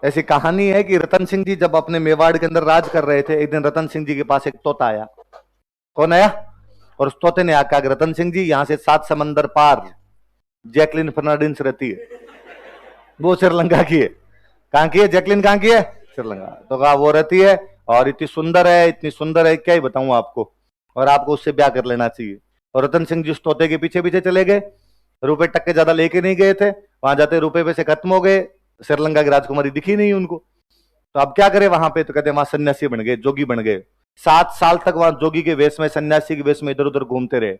ऐसी कहानी है कि रतन सिंह जी जब अपने मेवाड़ के अंदर राज कर रहे थे, एक दिन रतन सिंह जी के पास एक तोता आया। कौन आया? और उस तोते ने आकर, रतन सिंह जी यहां से 7 समंदर पार जैकलिन फर्नांडिस रहती है, वो श्रीलंका की है। कहां की है जैकलिन? कहां की है? श्रीलंका। तो कहा वो रहती है और इतनी सुंदर है, इतनी सुंदर है, क्या ही बताऊं आपको, और आपको उससे ब्याह कर लेना चाहिए। और रतन सिंह जी उस तोते के पीछे पीछे चले गए। रुपए टक्के ज्यादा लेके नहीं गए थे, वहां जाते रुपए पैसे खत्म हो गए, श्रीलंका की राजकुमारी दिखी नहीं उनको। तो अब क्या करे वहां पे? तो कहते वहां सन्यासी बन गए, जोगी बन गए। 7 साल तक वहां जोगी के वेश में, सन्यासी के वेश में इधर उधर घूमते रहे।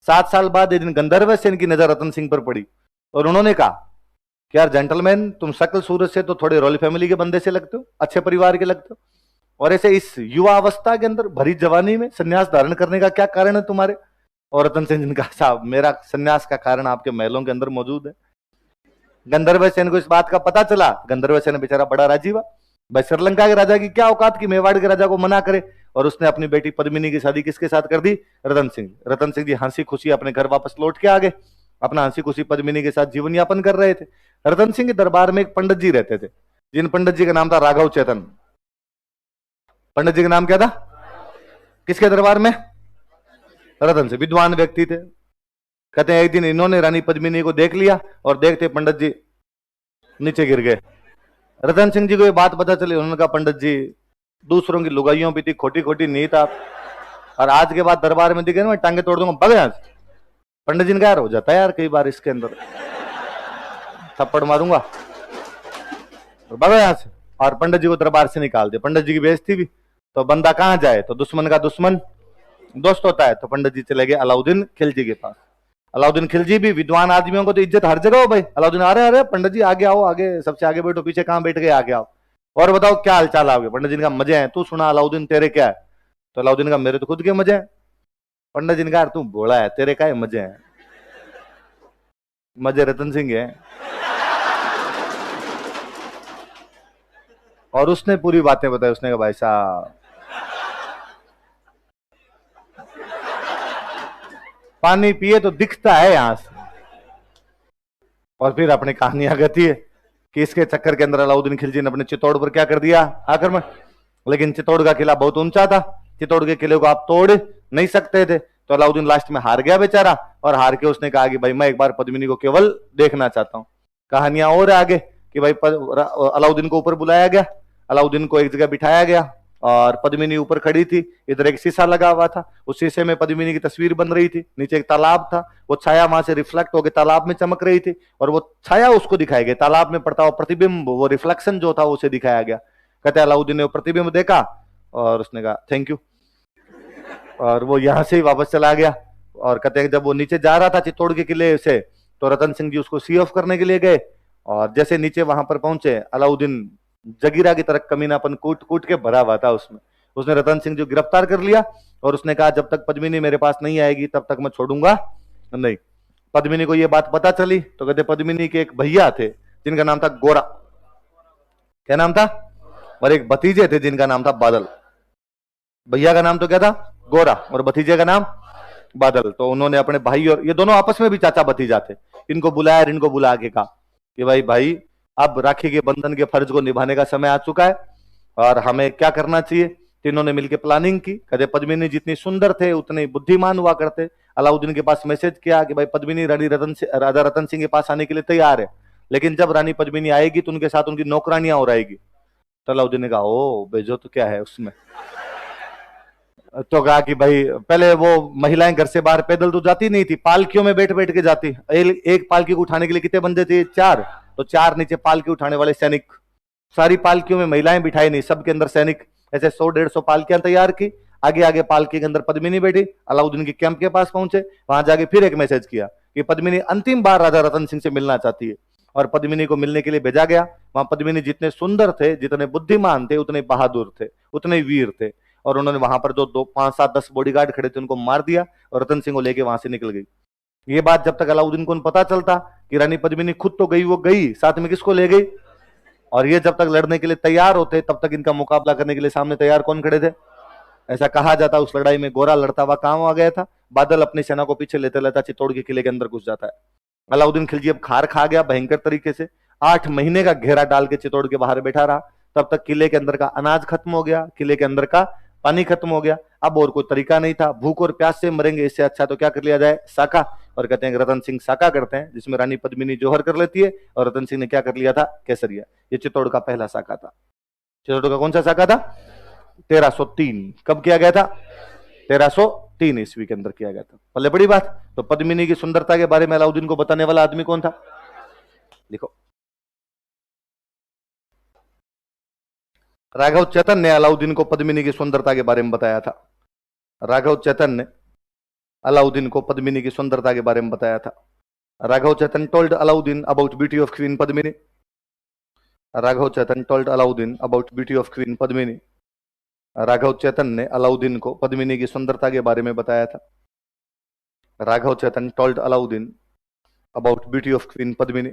7 साल बाद एक दिन गंधर्व से इनकी नजर रतन सिंह पर पड़ी और उन्होंने कहा कि यार जेंटलमैन, तुम शक्ल सूरत से तो थोड़े रॉयल फैमिली के बंदे से लगते हो, अच्छे परिवार के लगते हो, और ऐसे इस युवा अवस्था के अंदर भरी जवानी में सन्यास धारण करने का क्या कारण है तुम्हारे? और रतन सिंह ने कहा साहब, मेरा सन्यास का कारण आपके महलों के अंदर मौजूद है। गंधर्व सेन को इस बात का पता चला। गंधर्व सेन बेचारा बड़ा राजी हुआ। भाई श्रीलंका के राजा की क्या औकात की मेवाड़ के राजा को मना करे, और उसने अपनी बेटी पद्मिनी की शादी किसके साथ कर दी? रतन सिंह। रतन सिंह जी हंसी खुशी अपने घर वापस लौट के आ गए, अपना हंसी खुशी पद्मिनी के साथ जीवन यापन कर रहे थे। रतन सिंह के दरबार में एक पंडित जी रहते थे, जिन पंडित जी का नाम था राघव चेतन। पंडित जी का नाम क्या था? किसके दरबार में? रतन से। विद्वान व्यक्ति थे। कहते हैं एक दिन इन्होंने रानी पद्मिनी को देख लिया और देखते पंडित जी नीचे गिर गए। रतन सिंह जी को ये बात पता चली। उन्होंने कहा पंडित जी, दूसरों की लुगाइयों पे थी खोटी खोटी नीत आप, और आज के बाद दरबार में दिखे ना मैं टांगे तोड़ दूंगा, भग यहां से। पंडित जी ने कहा हो जाता है यार कई बार इसके अंदर, थप्पड़ मारूंगा और भग यहां से। और पंडित जी को दरबार से निकाल दिया। पंडित जी की बेइज्जती भी। तो बंदा कहां जाए? तो दुश्मन का दुश्मन दोस्त होता है। तो पंडित जी चले गए अलाउद्दीन खिलजी के पास। अलाउद्दीन खिलजी भी विद्वान आदमियों को तो इज्जत हर जगह हो भाई। अलाउद्दीन आ रहे अरे पंडित जी आगे आओ, आगे सबसे आगे बैठो, पीछे कहां बैठ गए, आगे आओ और बताओ क्या हालचाल आओगे। पंडित जी ने कहा मजे हैं, तू सुना अलाउद्दीन तेरे क्या है? तो अलाउद्दीन का मेरे तो खुद के मजे हैं। पंडित जी ने कहा तू बोला है, तेरे क्या है मजे हैं? मजे रतन सिंह है। और उसने पूरी बातें बताई। उसने कहा भाई साहब, पानी पिए तो दिखता है यहां से। और फिर अपनी कहानी आगती है कि इसके चक्कर के अंदर अलाउद्दीन खिलजी ने अपने चित्तौड़ पर क्या कर दिया? आक्रमण। लेकिन चित्तौड़ का किला बहुत ऊंचा था, चित्तौड़ के किले को आप तोड़ नहीं सकते थे। तो अलाउद्दीन लास्ट में हार गया बेचारा, और हार के उसने कहा कि भाई मैं एक बार पद्मिनी को केवल देखना चाहता हूं। कहानियां और आगे कि भाई अलाउद्दीन को ऊपर बुलाया गया, अलाउद्दीन को एक जगह बिठाया गया और पद्मिनी ऊपर खड़ी थी। इधर एक शीशा लगा हुआ था, उस शीशे में पद्मिनी की तस्वीर बन रही थी। नीचे एक तालाब था, वो छाया वहां से रिफ्लेक्ट होकर तालाब में चमक रही थी, और वो छाया उसको दिखाई गई। तालाब में पड़ता हुआ प्रतिबिंब, वो रिफ्लेक्शन जो था उसे दिखाया गया। कहते अलाउद्दीन ने वो प्रतिबिंब देखा और उसने कहा थैंक यू, और वो यहां से ही वापस चला गया। और कहते हैं जब वो नीचे जा रहा था चित्तौड़ के किले से, तो रतन सिंह जी उसको सी ऑफ करने के लिए गए, और जैसे नीचे वहां पर पहुंचे, अलाउद्दीन जगीरा की तरह कमीनापन कूट कूट के भरा हुआ था उसमें। उसने रतन सिंह जी को गिरफ्तार कर लिया और उसने कहा जब तक पद्मिनी मेरे पास नहीं आएगी तब तक मैं छोड़ूंगा नहीं। पद्मिनी को यह बात पता चली तो कहते पद्मिनी के एक भैया थे जिनका नाम था गोरा। क्या नाम था? और एक भतीजे थे जिनका नाम था बादल। भैया का नाम तो क्या था? गोरा, और भतीजे का नाम बादल। तो उन्होंने अपने भाई, और ये दोनों आपस में भी चाचा भतीजा थे, इनको बुलाया, इनको बुला के कहा कि भाई भाई अब राखी के बंधन के फर्ज को निभाने का समय आ चुका है और हमें क्या करना चाहिए। तीनों ने मिलकर प्लानिंग की। कहते पद्मिनी जितनी सुंदर थे उतने बुद्धिमान हुआ करते। अलाउद्दीन के पास मैसेज किया कि भाई पद्मिनी राजा रतन सिंह के पास आने के लिए तैयार है, लेकिन जब रानी पद्मिनी आएगी तो उनके साथ उनकी नौकरानियां और आएगी। तो अलाउद्दीन ने कहा ओ भेजो, तो क्या है उसमें। तो कहा कि भाई पहले वो महिलाएं घर से बाहर पैदल तो जाती नहीं थी, पालकियों में बैठ बैठ के जाती। एक पालकी को उठाने के लिए कितने बंदे थे? 4। तो 4 नीचे पालकी उठाने वाले सैनिक। सारी पालकियों में महिलाएं बिठाई नहीं, सबके अंदर सैनिक। ऐसे 100-150 पालकियां तैयार की। आगे आगे पालकी के अंदर पद्मिनी बैठी। अलाउद्दीन के कैंप के पास पहुंचे, वहां जाके फिर एक मैसेज किया कि पद्मिनी अंतिम बार राजा रतन सिंह से मिलना चाहती है, और पद्मिनी को मिलने के लिए भेजा गया। वहां पद्मिनी जितने सुंदर थे, जितने बुद्धिमान थे, उतने बहादुर थे, उतने वीर थे। और उन्होंने वहां पर जो 2, 5, 7, 10 बॉडीगार्ड खड़े थे उनको मार दिया और रतन सिंह को लेके वहां से निकल गई। ये बात जब तक अलाउद्दीन को पता चलता कि रानी पद्मिनी खुद तो गई, वो गई साथ में किसको ले गई, और ये जब तक लड़ने के लिए तैयार होते तब तक इनका मुकाबला करने के लिए सामने तैयार कौन खड़े थे? ऐसा कहा जाता उस लड़ाई में गोरा लड़ता हुआ काम आ गया था। बादल अपनी सेना को पीछे लेते लेता चित्तौड़ के किले के अंदर घुस जाता है। अलाउद्दीन खिलजी अब खार खा गया भयंकर तरीके से। 8 महीने का घेरा डाल के चित्तौड़ के बाहर बैठा रहा। तब तक किले के अंदर का अनाज खत्म हो गया, किले के अंदर का पानी खत्म हो गया। अब और कोई तरीका नहीं था, भूख और प्यास से मरेंगे, इससे अच्छा तो क्या कर लिया जाए, साका। और कहते हैं रतन सिंह साका करते हैं, जिसमें रानी पद्मिनी जौहर कर लेती है और रतन सिंह ने क्या कर लिया था, केसरिया। ये चित्तौड़ का पहला साका था। चित्तौड़ का कौन सा साका था, 1303। कब किया गया था, 1303 ईस्वी के अंदर किया गया था। पहले बड़ी बात, तो पद्मिनी की सुंदरता के बारे में अलाउद्दीन को बताने वाला आदमी कौन था, लिखो। राघव चेतन ने अलाउद्दीन को पद्मिनी की सुंदरता के बारे में बताया था। राघव चेतन ने अलाउद्दीन को पद्मिनी की सुंदरता के बारे में बताया था। Raghav Chetan told Alauddin about beauty of queen Padmini. Raghav Chetan told Alauddin about beauty of queen Padmini. Raghav Chetan ने अलाउद्दीन को पद्मिनी की सुंदरता के बारे में बताया था। Raghav Chetan told Alauddin about beauty of queen Padmini.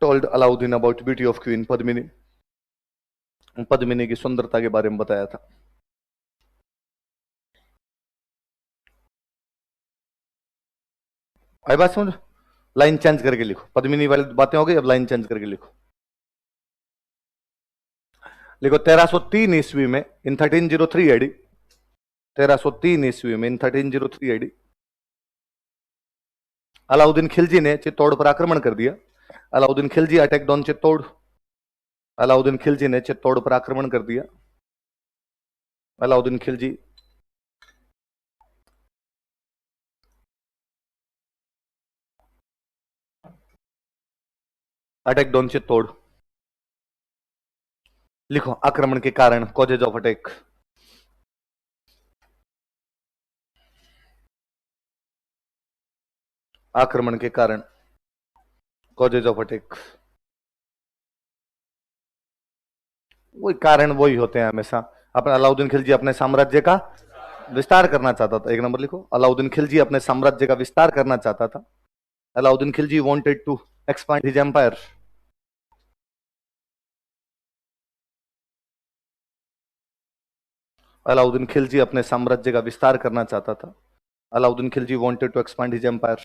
Told Alauddin about beauty of queen Padmini. Padmini की सुंदरता के बारे में बताया था। आई बात समझ, लाइन चेंज करके लिखो, पद्मिनी वाली बातें हो गई, अब लाइन चेंज करके लिखो। लिखो 1303 ईस्वी में इन 1303 एडी, 1303 ईस्वी में इन 1303 एडी अलाउद्दीन खिलजी ने चित्तौड़ पर आक्रमण कर दिया। Alauddin Khilji attacked on Chittor. अलाउद्दीन खिलजी ने चित्तौड़ पर आक्रमण कर दिया। Alauddin Khilji attacked on Chittor. लिखो आक्रमण के कारण, कॉजेज ऑफ अटैक। आक्रमण के कारण, कॉजेज ऑफ अटैक। वही कारण वही होते हैं हमेशा। अपना अलाउद्दीन खिलजी अपने साम्राज्य का विस्तार करना चाहता था। एक नंबर लिखो, अलाउद्दीन खिलजी अपने साम्राज्य का विस्तार करना चाहता था। Alauddin Khilji wanted to expand his empire. Alauddin Khilji अपने साम्राज्य का विस्तार करना चाहता था। Alauddin Khilji wanted to expand his empire.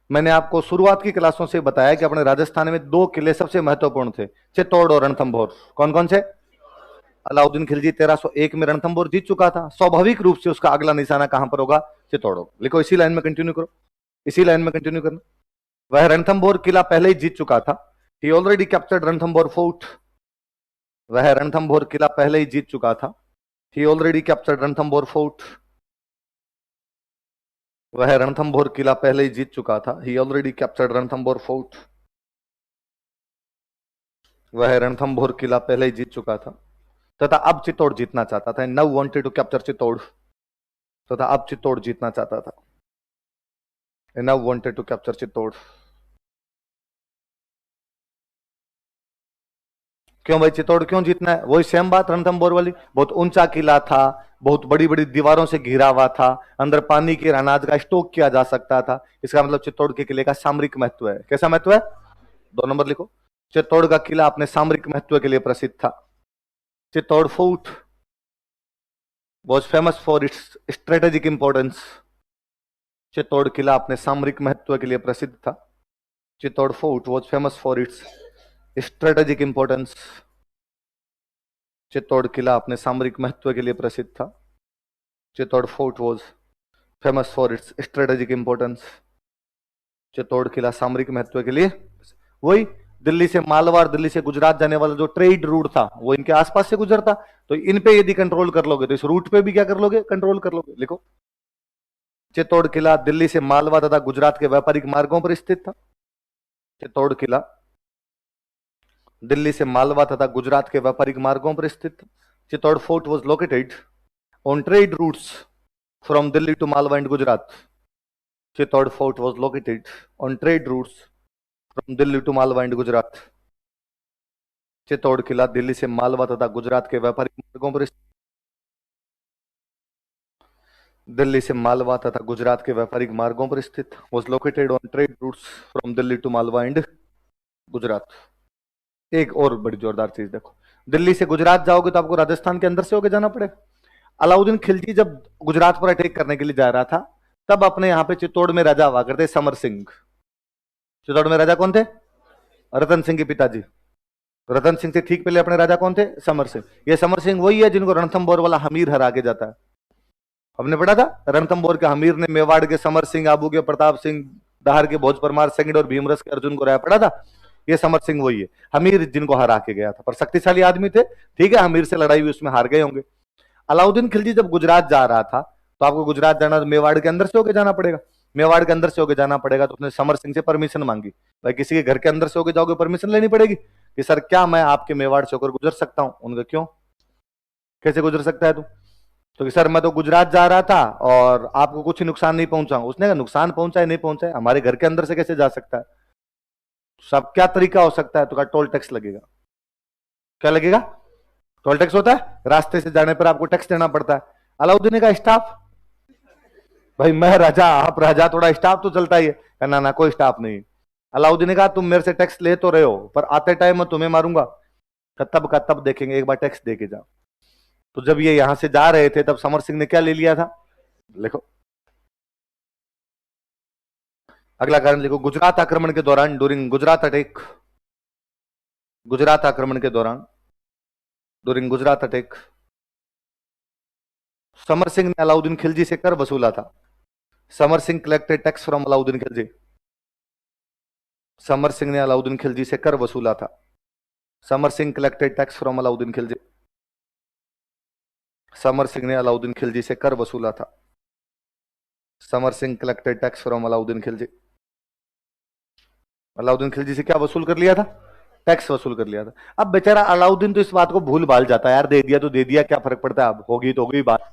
मैंने आपको शुरुआत की क्लासों से बताया कि अपने राजस्थान में 2 किले सबसे महत्वपूर्ण थे, चित्तौड़ और रणथंभौर। कौन कौन से? अलाउद्दीन खिलजी 1301 में रणथंभौर जीत चुका था। स्वाभाविक रूप से उसका अगला निशाना कहां पर होगा? चित्तौड़। लिखो, इसी लाइन में कंटिन्यू करो, इसी लाइन में कंटिन्यू करना। वह रणथंभौर किला पहले ही जीत चुका था। ही ऑलरेडी कैप्चर्ड रणथंभौर फोर्ट। वह रणथंभौर किला पहले ही जीत चुका था। ही ऑलरेडी कैप्चर्ड रणथंभौर फोर्ट। वह रणथंभौर किला पहले ही जीत चुका था। ही ऑलरेडी कैप्चर्ड रणथंभौर फोर्ट। वह रणथंभौर किला पहले ही जीत चुका था तथा अब चित्तौड़ जीतना चाहता था। Now wanted to capture Chittor. तथा अब चित्तौड़ जीतना चाहता था। Now wanted to capture Chittor. क्यों भाई चित्तौड़ क्यों जीतना है? वही सेम बात रणथंभौर वाली। बहुत ऊंचा किला था, बहुत बड़ी बड़ी दीवारों से घिरा हुआ था, अंदर पानी के अनाज का स्टॉक किया जा सकता था। इसका मतलब चित्तौड़ के किले का सामरिक महत्व है। कैसा महत्व है? 2 नंबर लिखो, चित्तौड़ का किला अपने सामरिक महत्व के लिए प्रसिद्ध था। Chittor fort was famous for its strategic importance. Chittor किला अपने सामरिक महत्व के लिए प्रसिद्ध था। Chittor fort was famous for its strategic importance. Chittor किला अपने सामरिक महत्व के लिए प्रसिद्ध था। Chittor fort was famous for its strategic importance. Chittor किला सामरिक महत्व के लिए, वही दिल्ली से मालवा, दिल्ली से गुजरात जाने वाला जो ट्रेड रूट था वो इनके आसपास से गुजरता। तो इन पे यदि कंट्रोल कर लोगे तो इस रूट पे भी क्या कर लोगे? कंट्रोल कर लोगे। लिखो, चित्तौड़ किला दिल्ली से मालवा तथा गुजरात के व्यापारिक मार्गों पर स्थित था। चित्तौड़ किला दिल्ली से मालवा तथा गुजरात के व्यापारिक मार्गों पर स्थित। Chittor fort was located on trade routes from Delhi to Malwa and Gujarat. Chittor fort was located on trade routes from Delhi to Malwa and Gujarat. Chittor किला दिल्ली से मालवा तथा गुजरात के व्यापारिक मार्गों पर, दिल्ली से मालवा तथा गुजरात के व्यापारिक मार्गों पर स्थित। Was located on trade routes from Delhi to Malwa and Gujarat. एक और बड़ी जोरदार चीज देखो, दिल्ली से गुजरात जाओगे तो आपको राजस्थान के अंदर से होकर जाना पड़ेगा। अलाउद्दीन खिलजी जब गुजरात पर अटैक करने के लिए जा रहा था तब अपने यहाँ पे चित्तौड़ में राजा हुआ करते समर सिंह। चित्तौड़ में राजा कौन थे? रतन सिंह के पिताजी। रतन सिंह से ठीक पहले अपने राजा कौन थे? समर सिंह। ये समर सिंह वही है जिनको रणथंभौर वाला हमीर हरा के जाता है। हमने पढ़ा था रणथंभौर के हमीर ने मेवाड़ के समर सिंह, आबू के प्रताप सिंह, दाहर के भोज परमार सेकंड और भीमरस के अर्जुन को राय पड़ा था। ये समर सिंह वही है हमीर जिनको हरा के गया था, पर शक्तिशाली आदमी थे। ठीक है, हमीर से लड़ाई हुई, उसमें हार गए होंगे। अलाउद्दीन खिलजी जब गुजरात जा रहा था, तो आपको गुजरात जाना तो मेवाड़ के अंदर से होके जाना पड़ेगा। मेवाड़ के अंदर से होके जाना पड़ेगा, तो उसने समर सिंह से परमिशन मांगी। भाई किसी के घर के अंदर से होके जाओगे परमिशन लेनी पड़ेगी कि सर क्या मैं आपके मेवाड़ से होकर गुजर सकता हूं? उनका क्यों, कैसे गुजर सकता है तू? तो कि सर मैं तो गुजरात जा रहा था और आपको कुछ नुकसान नहीं पहुंचा। उसने कहा नुकसान पहुंचा है नहीं पहुंचा है, हमारे घर के अंदर से कैसे जा सकता है? सब क्या तरीका हो सकता है? तो कहा टोल टैक्स लगेगा। क्या लगेगा? टोल टैक्स होता है, रास्ते से जाने पर आपको टैक्स देना पड़ता है। अलाउद्दीन का स्टाफ, भाई मैं राजा आप राजा, थोड़ा स्टाफ तो चलता ही है। ना ना कोई स्टाफ नहीं। अलाउद्दीन ने कहा तुम मेरे से टैक्स ले तो रहे हो, पर आते टाइम मैं तुम्हें मारूंगा। तब का तब देखेंगे, एक बार टैक्स दे के जाओ। तो जब ये यहां से जा रहे थे, तब समर सिंह ने क्या ले लिया था? लिखो, अगला कारण लिखो। गुजरात आक्रमण के दौरान, ड्यूरिंग गुजरात अटैक, गुजरात आक्रमण के दौरान, ड्यूरिंग गुजरात अटैक, समर सिंह ने अलाउद्दीन खिलजी से कर वसूला था। Samar Singh collected tax from Alauddin Khilji. Samar Singh ने अलाउद्दीन खिलजी से कर वसूला था। Samar Singh collected tax from Alauddin Khilji. Samar Singh ने अलाउद्दीन खिलजी से कर वसूला था। Samar Singh collected tax from Alauddin Khilji. Alauddin Khilji से क्या वसूल कर लिया था? टैक्स वसूल कर लिया था। अब बेचारा अलाउद्दीन तो इस बात को भूल भाल जाता है, यार दे दिया तो दे दिया, क्या फर्क पड़ता है, अब होगी तो होगी बात।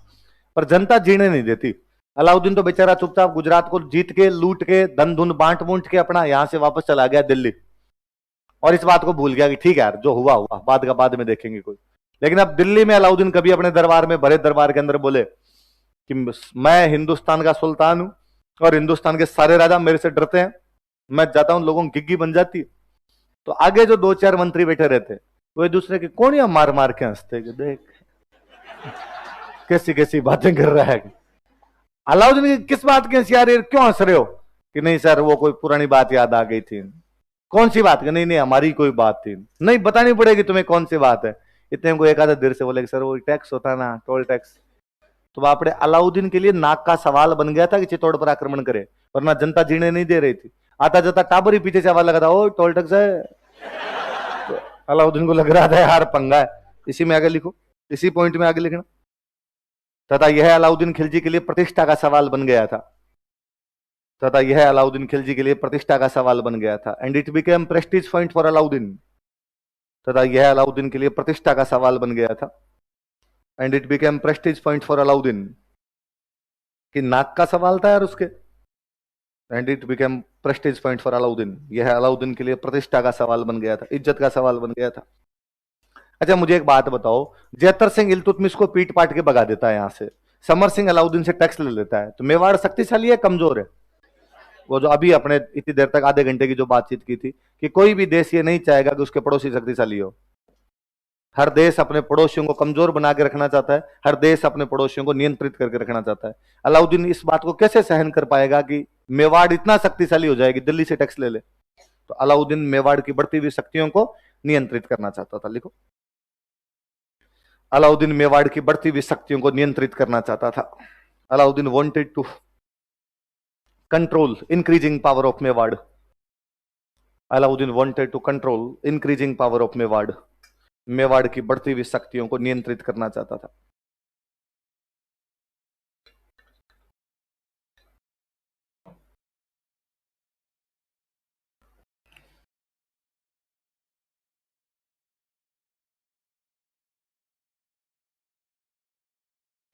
पर जनता जीने नहीं देती। अलाउद्दीन तो बेचारा चुपचाप गुजरात को जीत के, लूट के, धन धुन बांट बूंट के अपना यहां से वापस चला गया दिल्ली, और इस बात को भूल गया कि ठीक है यार जो हुआ हुआ, बाद का बाद में देखेंगे कोई। लेकिन अब दिल्ली में अलाउद्दीन कभी अपने दरबार में, भरे दरबार के अंदर बोले कि मैं हिंदुस्तान का सुल्तान हूं और हिंदुस्तान के सारे राजा मेरे से डरते हैं, मैं जाता हूं लोगों की गिग्गी बन जाती है। तो आगे जो दो चार मंत्री बैठे रहते वो एक दूसरे की कोड़ियां मार मार के हंसते कि देख कैसी कैसी बातें कर रहा है। अलाउद्दीन किस बात की हंसी आ रही है, क्यों हंस रहे हो? कि नहीं सर वो कोई पुरानी बात याद आ गई थी। कौन सी बात? नहीं नहीं हमारी कोई बात थी। नहीं बतानी पड़ेगी तुम्हें कौन सी बात है। इतने को एक आधा देर से बोले सर वो टैक्स होता है ना, टोल टैक्स। तो बापड़े अलाउद्दीन के लिए नाक का सवाल बन गया था कि चित्तौड़ पर आक्रमण करे, वरना जनता जीने नहीं दे रही थी। आता जाता टाबर ही पीछे से आवाज लगा था, ओ टोल टैक्स है। तो अलाउद्दीन को लग रहा था यार पंगा है। इसी में आगे लिखो, इसी पॉइंट में आगे लिखना। तथा यह अलाउद्दीन खिलजी के लिए प्रतिष्ठा का सवाल बन गया था। तथा यह अलाउद्दीन खिलजी के लिए प्रतिष्ठा का सवाल बन गया था। And it became Prestige point for Alauddin. तथा यह अलाउद्दीन के लिए प्रतिष्ठा का सवाल बन गया था। And it became Prestige point for Alauddin, कि नाक का सवाल था यार उसके। And it became Prestige point for Alauddin, यह अलाउद्दीन के लिए प्रतिष्ठा का सवाल बन गया था, इज्जत का सवाल बन गया था। अच्छा मुझे एक बात बताओ, जैतर सिंह इल्तुतमिश को पीट पाट के भगा देता है यहां से, समर सिंह अलाउद्दीन से टैक्स ले लेता है, तो मेवाड़ शक्तिशाली है कमजोर है? वो जो अभी अपने इतनी देर तक आधे घंटे की जो बातचीत की थी कि कोई भी देश ये नहीं चाहेगा कि उसके पड़ोसी शक्तिशाली हो। हर देश अपने पड़ोसियों को कमजोर बना के रखना चाहता है, हर देश अपने पड़ोसियों को नियंत्रित करके रखना चाहता है। अलाउद्दीन इस बात को कैसे सहन कर पाएगा कि मेवाड़ इतना शक्तिशाली हो जाएगी, दिल्ली से टैक्स ले ले? तो अलाउद्दीन मेवाड़ की बढ़ती हुई शक्तियों को नियंत्रित करना चाहता था। लिखो, अलाउद्दीन मेवाड़ की बढ़ती हुई शक्तियों को नियंत्रित करना चाहता था। Alauddin wanted to control increasing power of Mewar. Alauddin wanted to control increasing power of Mewar. Mewar की बढ़ती हुई शक्तियों को नियंत्रित करना चाहता था।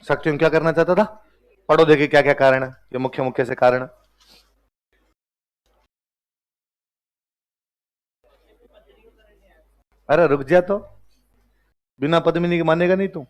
शक्तियों क्या करना चाहता था? पढ़ो देखिए क्या क्या कारण है, ये मुख्य मुख्य से कारण। अरे रुक जा, तो बिना पद्मिनी के मानेगा नहीं तू।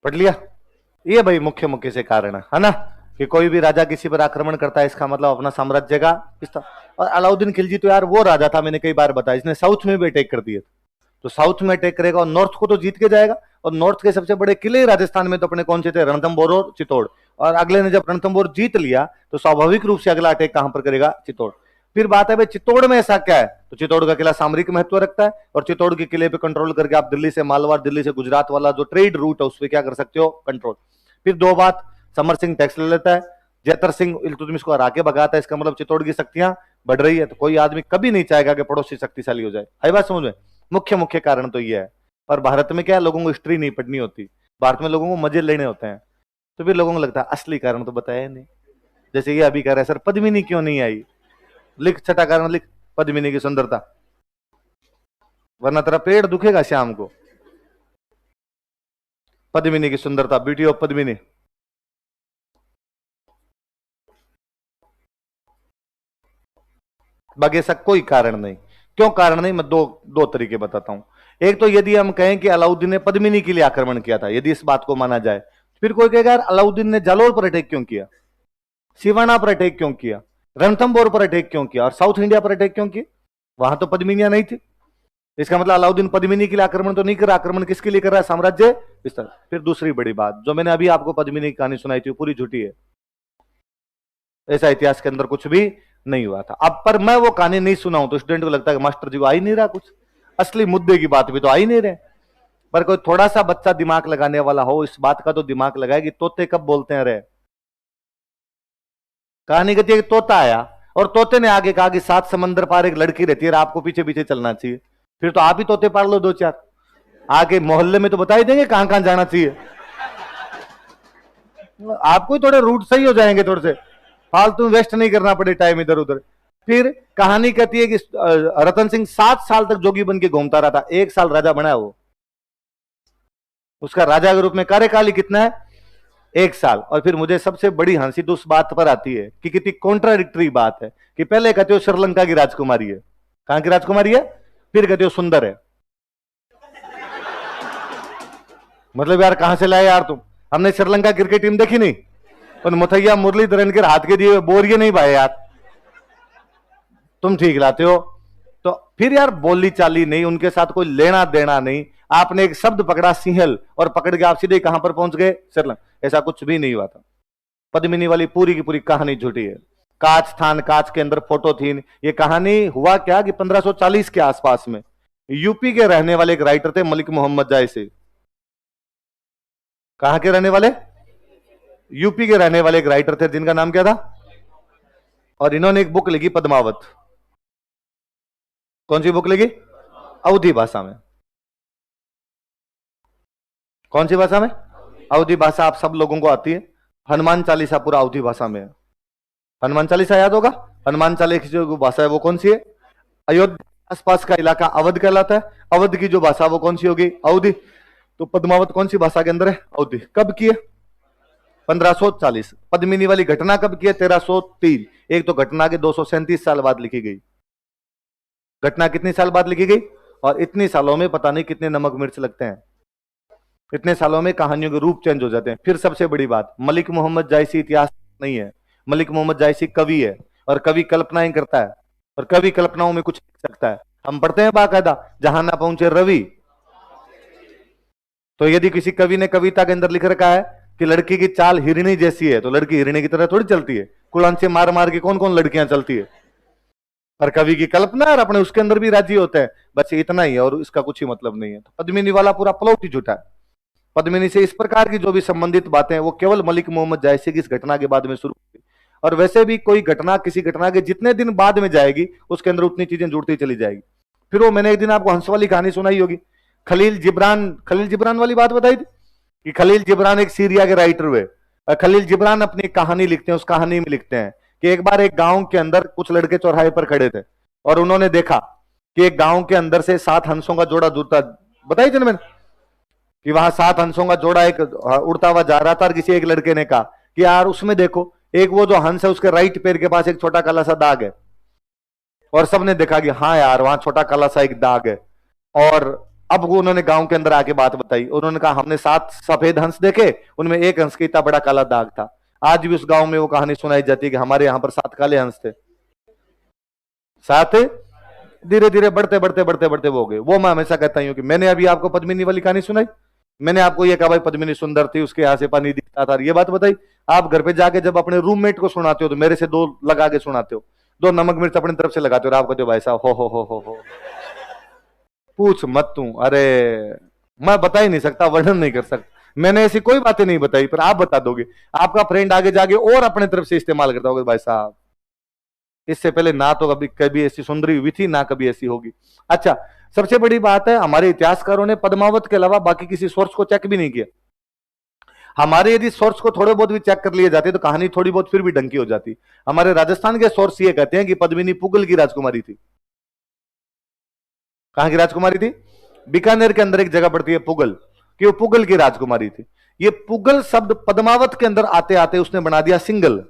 पढ़ लिया। ये भाई मुख्य मुख्य से कारण है ना, कि कोई भी राजा किसी पर आक्रमण करता है इसका मतलब अपना साम्राज्य का विस्तार। और अलाउद्दीन खिलजी तो यार वो राजा था, मैंने कई बार बताया, इसने साउथ में भी अटैक कर दिए, तो साउथ में अटैक करेगा और नॉर्थ को तो जीत के जाएगा। और नॉर्थ के सबसे बड़े किले राजस्थान में तो अपने कौन से थे, रणथंभौर और चित्तौड़। और अगले ने जब रणथंभौर जीत लिया तो स्वाभाविक रूप से अगला अटैक कहां पर करेगा, चित्तौड़। फिर बात है भाई चित्तौड़ में ऐसा क्या है, तो चित्तौड़ का किला सामरिक महत्व रखता है, और चित्तौड़ के किले पे कंट्रोल करके आप दिल्ली से मालवाड़, दिल्ली से गुजरात वाला जो ट्रेड रूट है उस पर क्या कर सकते हो, कंट्रोल। फिर दो बात, समर सिंह टैक्स ले लेता है, जैतर सिंह इल्तुतमिश को हरा के भगाता है, इसका मतलब चित्तौड़ की शक्तियां बढ़ रही है। तो कोई आदमी कभी नहीं चाहेगा कि पड़ोसी शक्तिशाली हो जाए। आई बात समझ में? मुख्य मुख्य कारण तो ये है। और भारत में क्या है, लोगों को हिस्ट्री नहीं पढ़नी होती, भारत में लोगों को मजे लेने होते हैं, तो फिर लोगों को लगता है असली कारण तो बताया नहीं। जैसे ये अभी कह रहे हैं सर पद्मिनी क्यों नहीं आई, लिख छठा कारण लिख, पद्मिनी की सुंदरता, वरना तेरा पेड़ दुखेगा शाम को। पद्मिनी की सुंदरता, ब्यूटी ऑफ पद्मिनी। बाकी ऐसा कोई कारण नहीं। क्यों कारण नहीं, मैं दो दो तरीके बताता हूं। एक तो यदि हम कहें कि अलाउद्दीन ने पद्मिनी के लिए आक्रमण किया था, यदि इस बात को माना जाए, फिर कोई कहेगा यार अलाउद्दीन ने जालोर पर अटैक क्यों किया, सिवाना पर अटैक क्यों किया, रणथंभौर पर अटैक क्यों किया, और साउथ इंडिया पर अटैक क्यों किया, वहां तो पद्मिनियां नहीं थी। इसका मतलब अलाउद्दीन पद्मिनी के लिए आक्रमण तो नहीं कर रहा, आक्रमण किसके लिए कर रहा है, साम्राज्य विस्तार। फिर दूसरी बड़ी बात, जो मैंने अभी आपको पद्मिनी की कहानी सुनाई थी पूरी झूठी है, ऐसा इतिहास के अंदर कुछ भी नहीं हुआ था। अब पर मैं वो कहानी नहीं सुनाऊं तो स्टूडेंट को लगता है कि मास्टर जी को आ ही नहीं रहा, कुछ असली मुद्दे की बात भी तो आ ही नहीं रहे। पर कोई थोड़ा सा बच्चा दिमाग लगाने वाला हो, इस बात का तो दिमाग लगाए कि तोते कब बोलते हैं रे। कहानी कहती है कि तोता आया और तोते ने आगे कहा कि 7 समंदर पार एक लड़की रहती है, आपको पीछे पीछे चलना चाहिए। फिर तो आप ही तोते पाल लो दो चार, आगे मोहल्ले में तो बता ही देंगे कहां कहां जाना चाहिए। आपको ही थोड़े रूट सही हो जाएंगे, थोड़े से फालतू वेस्ट नहीं करना पड़े टाइम इधर उधर। फिर कहानी कहती है कि रतन सिंह 7 साल तक जोगी बन के घूमता रहा था, 1 साल राजा बना वो। उसका राजा के रूप में कार्यकाल ही कितना है, 1 साल। और फिर मुझे सबसे बड़ी हंसी तो उस बात पर आती है कि कितनी कॉन्ट्राडिक्टरी बात है कि पहले कहते हो श्रीलंका की राजकुमारी है, कहां की राजकुमारी है, फिर कहते हो सुंदर है। मतलब यार कहां से लाए यार तुम, हमने श्रीलंका क्रिकेट टीम देखी नहीं, और मुथैया मुरलीधरन के हाथ के दिए बोरिए नहीं भाई यार, तुम ठीक लाते हो। तो फिर यार बोली चाली नहीं, उनके साथ कोई लेना देना नहीं, आपने एक शब्द पकड़ा सिंहल और पकड़ के आप सीधे कहां पर पहुंच गए, श्रीलंका। ऐसा कुछ भी नहीं हुआ था। पद्मिनी वाली पूरी की पूरी कहानी झूठी है। कांच थान, कांच के अंदर फोटो थी। ये कहानी हुआ क्या कि 1540 के आसपास में यूपी के रहने वाले एक राइटर थे मलिक मोहम्मद जायसी। कहां के रहने वाले, यूपी के रहने वाले एक राइटर थे जिनका नाम क्या था, और इन्होंने एक बुक लिखी पद्मावत। कौन सी बुक लिखी, अवधी भाषा में। कौन सी भाषा में, अवधी भाषा। आप सब लोगों को आती है, हनुमान चालीसा पूरा अवधी भाषा में है। हनुमान चालीसा याद होगा, हनुमान चालीसा की जो भाषा है वो कौन सी है, अयोध्या आसपास का इलाका अवध कहलाता है, अवध की जो भाषा वो कौन सी होगी, अवधी। तो पद्मावत कौन सी भाषा के अंदर है, अवधी। कब की है, 1540। पद्मिनी वाली घटना कब की है, 1303। एक तो घटना के 237 साल बाद लिखी गई, घटना कितनी साल बाद लिखी गई, और इतनी सालों में पता नहीं कितने नमक मिर्च लगते हैं, इतने सालों में कहानियों के रूप चेंज हो जाते हैं। फिर सबसे बड़ी बात, मलिक मोहम्मद जायसी इतिहास नहीं है, मलिक मोहम्मद जायसी कवि है, और कवि कल्पनाएं करता है, और कवि कल्पनाओं में कुछ लिख सकता है। हम पढ़ते हैं बाकायदा, जहां ना पहुंचे रवि। तो यदि किसी कवि ने कविता के अंदर लिख रखा है कि लड़की की चाल हिरणी जैसी है, तो लड़की हिरणी की तरह थोड़ी चलती है, कुलान से मार मार के कौन कौन लड़कियां चलती है। पर कवि की कल्पना और अपने उसके अंदर भी राजी होते हैं, बस इतना ही है, और इसका कुछ ही मतलब नहीं है। तो पद्मिनी वाला पूरा प्लॉट ही झूठा है। पद्मिनी से इस प्रकार की जो भी संबंधित बातें हैं वो केवल मलिक मोहम्मद जायसी की इस घटना के बाद में शुरू हुई। और वैसे भी कोई घटना किसी घटना के जितने दिन बाद में जाएगी उसके अंदर उतनी चीजें जुड़ती चली जाएगी। फिर वो मैंने एक दिन आपको हंस वाली कहानी सुनाई होगी, खलील जिब्रान वाली बात बताई थी कि खलील जिब्रान एक सीरिया के राइटर हुए। खलील जिब्रान अपनी कहानी लिखते हैं, उस कहानी में लिखते हैं कि एक बार एक गांव के अंदर कुछ लड़के चौराहे पर खड़े थे और उन्होंने देखा कि एक गांव के अंदर से 7 हंसों का जोड़ा जुड़ता, बताई थी ना मैंने कि वहां 7 हंसों का जोड़ा एक उड़ता हुआ जा रहा था, और किसी एक लड़के ने कहा कि यार उसमें देखो, एक वो जो हंस है उसके राइट पैर के पास एक छोटा काला सा दाग है। और सबने देखा कि हाँ यार वहां छोटा काला सा एक दाग है। और अब वो उन्होंने गांव के अंदर आके बात बताई, उन्होंने कहा हमने 7 सफेद हंस देखे, उनमें एक हंस के इतना बड़ा काला दाग था। आज भी उस गांव में वो कहानी सुनाई जाती है कि हमारे यहां पर 7 काले हंस थे, 7 धीरे धीरे बढ़ते बढ़ते बढ़ते बढ़ते वो हो गए। वो मैं हमेशा कहता हूं कि मैंने अभी आपको पद्मिनी वाली कहानी सुनाई, मैंने आपको ये कहा भाई पद्मिनी सुंदर थी, उसके यहां से पानी दिखता था, ये बात बताई। आप घर पे जाके जब अपने रूममेट को सुनाते हो तो मेरे से 2 लगा के सुनाते हो, 2 नमक मिर्च अपनी तरफ से लगाते हो और आप कहते हो भाई साहब हो पूछ मत तू। अरे मैं बता ही नहीं सकता, वर्णन नहीं कर सकता, मैंने ऐसी कोई बातें नहीं बताई, पर आप बता दोगे, आपका फ्रेंड आगे जाके और अपने तरफ से इस्तेमाल करता होगा, भाई साहब इससे पहले ना तो कभी कभी ऐसी सुंदरी हुई थी, ना कभी ऐसी होगी। अच्छा, सबसे बड़ी बात है हमारे इतिहासकारों ने पद्मावत के अलावा बाकी किसी सोर्स को चेक भी नहीं किया। हमारे यदि सोर्स को थोड़े बहुत भी चेक कर लिए जाते तो कहानी थोड़ी बहुत फिर भी डंकी हो जाती। हमारे राजस्थान के सोर्स ये कहते हैं कि पद्मिनी पुगल की राजकुमारी थी। कहां की राजकुमारी थी? बीकानेर के अंदर एक जगह पड़ती है पुगल, कि वो पुगल की राजकुमारी थी। ये पुगल शब्द पद्मावत के अंदर आते आते उसने बना दिया सिंगल।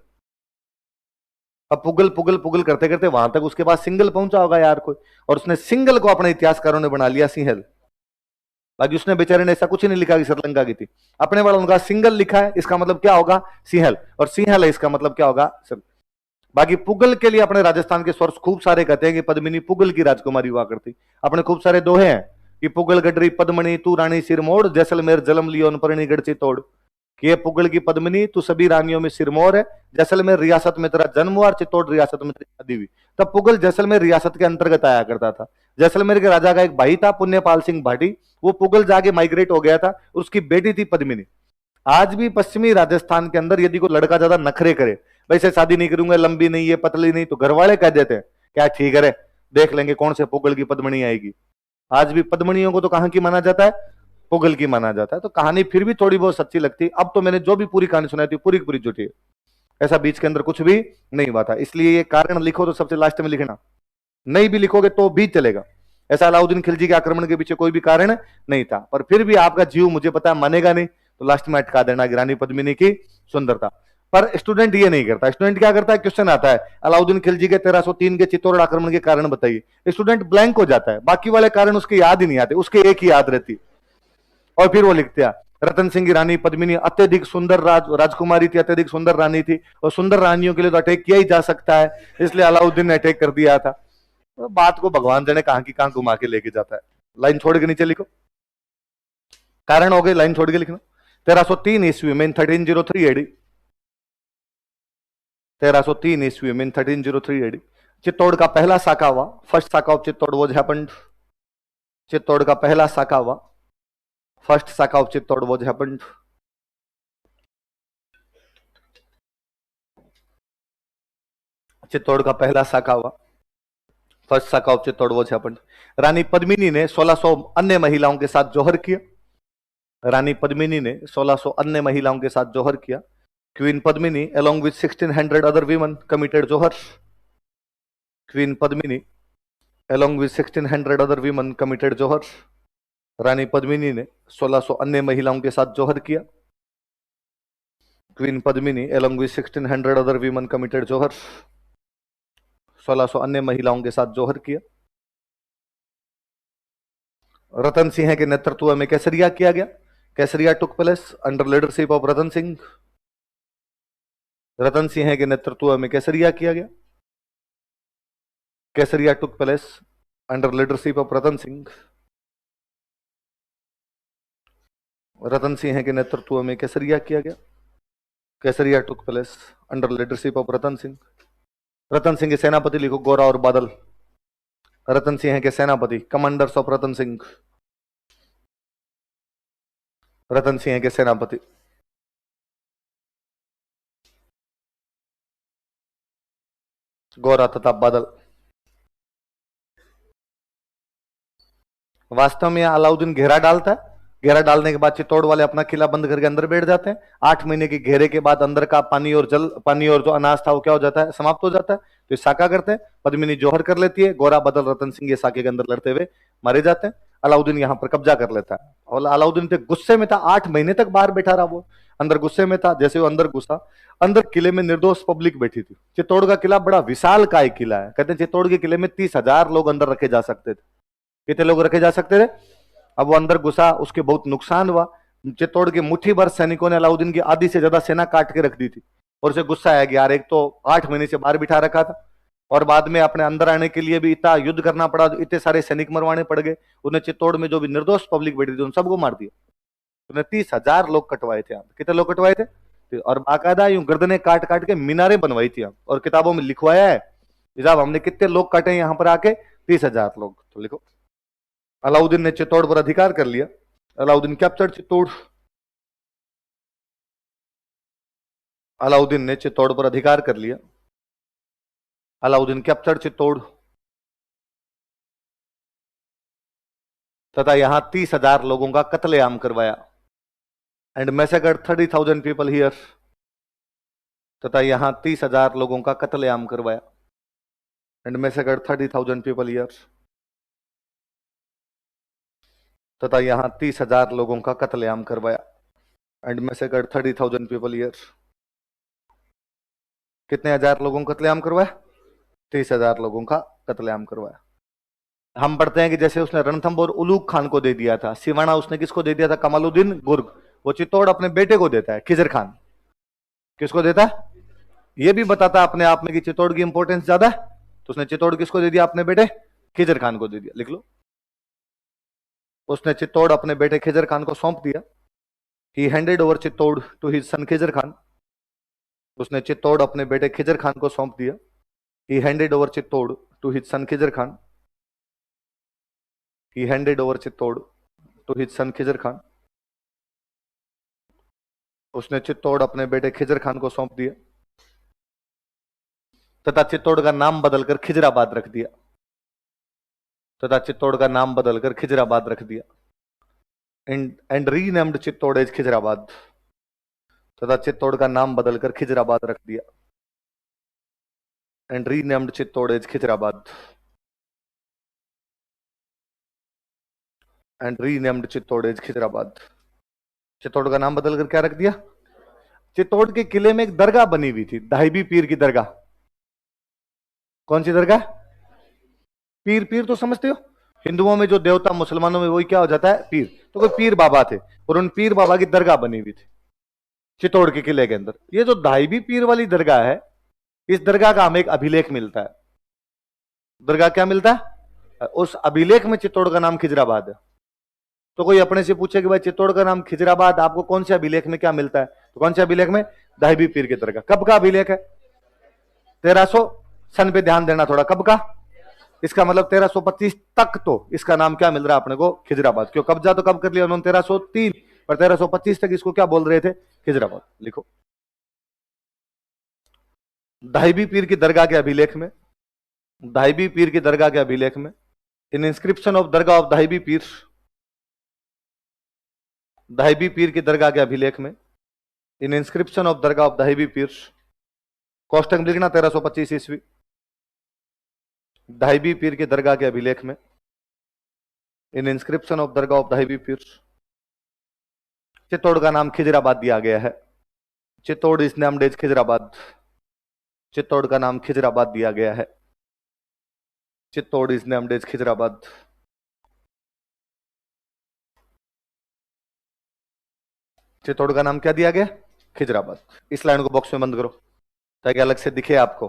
अब पुगल पुगल पुगल करते करते वहां तक उसके पास सिंगल पहुंचा होगा यार कोई, और उसने सिंगल को अपने इतिहासकारों ने बना लिया सिंहल। बाकी उसने बेचारे ने ऐसा कुछ नहीं लिखा कि श्रीलंका की थी, अपने वालों का सिंगल लिखा है, इसका मतलब क्या होगा? सिंहल, और सिंहल है इसका मतलब क्या होगा? बाकी पुगल के लिए अपने राजस्थान के सोर्स खूब सारे कहते हैं कि पद्मिनी पुगल की राजकुमारी हुआ करती। अपने खूब सारे दोहे हैं कि पुगल गडरी पद्मणी तू रानी सिरमोड़, जैसलमेर जलम लियो परणी गढ़ची तोड़। कि ये पुगल की पद्मिनी तू सभी रानियों में सिरमौर है, जैसलमेर रियासत में तेरा जन्म हुआ और चित्तौड़ रियासत में तेरी शादी हुई। तब पुगल जैसलमेर रियासत के अंतर्गत आया करता था। जैसलमेर के राजा का एक भाई था पुण्यपाल सिंह भाटी, वो पुगल जाके माइग्रेट हो गया था, उसकी बेटी थी पद्मिनी। आज भी पश्चिमी राजस्थान के अंदर यदि कोई लड़का ज्यादा नखरे करे, वैसे शादी नहीं करूंगा, लंबी नहीं है पतली नहीं, तो घर वाले कह देते हैं क्या ठीक है रे, देख लेंगे कौन से पुगल की पद्मणी आएगी। आज भी पद्मणियों को तो कहां की माना जाता है? पुगल की माना जाता है। तो कहानी फिर भी थोड़ी बहुत सच्ची लगती है। अब तो मैंने जो भी पूरी कहानी सुनाई थी पूरी की पूरी झूठी है, ऐसा बीच के अंदर कुछ भी नहीं हुआ था। इसलिए ये कारण लिखो तो सबसे लास्ट में लिखना, नहीं भी लिखोगे तो भी चलेगा। ऐसा अलाउद्दीन खिलजी के आक्रमण के पीछे कोई भी कारण नहीं था, पर फिर भी आपका जीव मुझे पता है मानेगा नहीं, तो लास्ट में अटका देना कि रानी पद्मिनी की सुंदरता। पर स्टूडेंट ये नहीं करता। स्टूडेंट क्या करता है? क्वेश्चन आता है अलाउद्दीन खिलजी के 1303 के चित्तौड़ आक्रमण के कारण बताइए, स्टूडेंट ब्लैंक हो जाता है, बाकी वाले कारण उसके याद ही नहीं आते, उसके एक ही याद रहती, और फिर वो लिखते हैं रतन सिंह की रानी पद्मिनी अत्यधिक सुंदर राजकुमारी थी, अत्यधिक सुंदर रानी थी, और सुंदर रानियों के लिए तो अटैक किया ही जा सकता है, इसलिए अलाउद्दीन ने अटैक कर दिया था। तो बात को भगवान जाने कहां की कहां घुमा के लेके जाता है। लाइन छोड़ के नीचे लिखो, कारण हो गए, लाइन छोड़ के लिखना। 1303 ईस्वी में 1303 एडी, 1303 ईस्वी में 1303 एडी चित्तौड़ का पहला साका हुआ। First saka of Chittor was happened, Chittor का पहला साका हुआ, first saka of Chittor was happened. Chittor का पहला साका हुआ, first saka of Chittor was happened. Rani Padmini ने 1600 अन्य महिलाओं के साथ जौहर किया। रानी पद्मिनी ने 1600 अन्य महिलाओं के साथ जौहर किया। Queen Padmini along with 1600 other women committed jauhar. Queen Padmini along with 1600 other women committed jauhar. रानी पद्मिनी ने 1600 अन्य महिलाओं के साथ जौहर किया। Queen Padmini along with 1600 other women committed jauhar, 1600 अन्य महिलाओं के साथ जौहर किया। रतन सिंह के नेतृत्व में केसरिया किया गया। Kesariya took place under leadership of Ratan Singh. Ratan Singh के नेतृत्व में केसरिया किया गया। Kesariya took place under leadership of Ratan Singh. Ratan Singh के नेतृत्व में केसरिया किया गया। Kesariya took place under leadership of Ratan Singh. Ratan Singh के सेनापति लिखो गोरा और बादल। रतन सिंह के सेनापति कमांडर्स ऑफ रतन सिंह। रतन सिंह के सेनापति गोरा तथा बादल। वास्तव में अलाउद्दीन घेरा डालता है, घेरा डालने के बाद चित्तौड़ वाले अपना किला बंद करके अंदर बैठ जाते हैं। 8 महीने के घेरे के बाद अंदर का पानी और जल, पानी और जो अनाज था वो क्या हो जाता है? समाप्त हो जाता है। तो साका करते हैं, पद्मिनी जौहर कर लेती है, गोरा बदल रतन सिंह ये साके के अंदर लड़ते हुए मारे जाते हैं। अलाउद्दीन यहाँ पर कब्जा कर लेता है, और अलाउद्दीन तो गुस्से में था, 8 महीने तक बाहर बैठा रहा, वो अंदर गुस्से में था। जैसे वो अंदर घुसा, अंदर किले में निर्दोष पब्लिक बैठी थी। चित्तौड़ का किला बड़ा विशाल काय किला है, कहते हैं चित्तौड़ के किले में 30,000 लोग अंदर रखे जा सकते थे। कितने लोग रखे जा सकते थे? अब वो अंदर घुसा, उसके बहुत नुकसान हुआ। चित्तौड़ के मुट्ठी भर सैनिकों ने अलाउद्दीन की आधी से ज्यादा सेना काट के रख दी थी, और उसे गुस्सा आया कि यार एक तो 8 महीने से बाहर बिठा रखा था, और बाद में अपने अंदर आने के लिए भी इतना युद्ध करना पड़ा, इतने सारे सैनिक मरवाने पड़ गए। उन्हें चित्तौड़ में जो भी निर्दोष पब्लिक बैठी थी उन सबको मार दिया। उन्हें 30,000 लोग कटवाए थे यहाँ पे। कितने लोग कटवाए थे? और बाकायदा यूं गर्दनें काट काट के मीनारें बनवाई थी यहाँ, और किताबों में लिखवाया है साहब हमने कितने लोग काटे यहाँ पर आके, 30,000 लोग। तो लिखो, अलाउद्दीन ने चित्तौड़ पर अधिकार कर लिया। अलाउद्दीन कैप्चर्ड चित्तौड़। अलाउद्दीन ने चित्तौड़ पर अधिकार कर लिया। अलाउद्दीन कैप्चर्ड चित्तौड़, तथा यहां 30,000 लोगों का कत्लेआम करवाया। एंड मैसेकर्ड 30,000 पीपल हियर, तथा यहां 30,000 लोगों का कत्लेआम करवाया। एंड मैसेकर्ड 30,000 पीपल हियर, तथा यहां 30,000 लोगों का कत्लेआम करवाया। And massacred 30,000 people here. कितने हजार लोगों का कत्लेआम करवाया? 30,000 लोगों का कत्लेआम करवाया। हम पढ़ते हैं कि जैसे उसने रणथंभौर उलूग खान को दे दिया था, सिवाना उसने किसको दे दिया था? कमालुद्दीन गुर्ग। वो चित्तौड़ अपने बेटे को देता है, खिजर खान। किसको देता है? ये भी बताता अपने आप में कि चित्तौड़ की इंपॉर्टेंस ज्यादा है, तो उसने चित्तौड़ किसको दे दिया? अपने बेटे खिजर खान को दे दिया। लिख लो, उसने चित्तौड़ अपने बेटे खिजर खान को सौंप दिया। He handed over Chittor to his son Khizr Khan. उसने चित्तौड़ अपने बेटे खिजर खान को सौंप दिया। He handed over Chittor to his son Khizr Khan. He handed over Chittor to his son Khizr Khan. उसने चित्तौड़ अपने बेटे खिजर खान को सौंप दिया, तथा चित्तौड़ का नाम बदलकर खिजराबाद रख दिया। तथा चित्तौड़ का नाम बदलकर खिजराबाद रख दिया। And renamed Chittor as Khizrabad. तथा चित्तौड़ का नाम बदलकर खिजराबाद रख दिया। And renamed Chittor as Khizrabad. And renamed Chittor as Khizrabad. Chittor का नाम बदलकर क्या रख दिया? चित्तौड़ के किले में एक दरगाह बनी हुई थी, दाहिबी पीर की दरगाह। कौन सी दरगाह? पीर। पीर तो समझते हो, हिंदुओं में जो देवता, मुसलमानों में वही क्या हो जाता है? पीर। तो कोई पीर बाबा थे, और उन पीर बाबा की दरगाह बनी हुई थी चित्तौड़ के किले के अंदर। ये जो दाहिबी पीर वाली दरगाह है, इस दरगाह का हमें एक अभिलेख मिलता है। दरगाह क्या मिलता है? उस अभिलेख में चित्तौड़ का नाम खिजराबाद है। तो कोई अपने से पूछे कि भाई चित्तौड़ का नाम खिजराबाद आपको कौन से अभिलेख में क्या मिलता है, तो कौन से अभिलेख में? दाहिबी पीर की दरगाह। कब का अभिलेख है? 1300 सन पे ध्यान देना थोड़ा। कब का? इसका मतलब 1325 तक तो इसका नाम क्या मिल रहा है अपने को? खिजराबाद। क्यों? कब्जा तो कब कर लिया उन्होंने? 1303, पर 1325 तक इसको क्या बोल रहे थे? खिजराबाद। लिखो, दाहिबी पीर की दरगाह के अभिलेख में, दाहिबी पीर की दरगाह के अभिलेख में, in inscription of dargah of Dahibi पीर, दाहिबी पीर की दरगाह के अभिलेख में, in inscription of dargah of Dahibi पीर, कोष्टक में लिखना 1325 ईस्वी। दाहिबी पीर की दरगाह के अभिलेख में, in inscription of dargah of Dahibi Pir, Chittor का नाम खिजराबाद दिया गया है। Chittor is named as Khizrabad. Chittor का नाम खिजराबाद दिया गया है। Chittor is named as Khizrabad. Chittor का नाम क्या दिया गया? खिजराबाद। इस लाइन को बॉक्स में बंद करो ताकि अलग से दिखे आपको।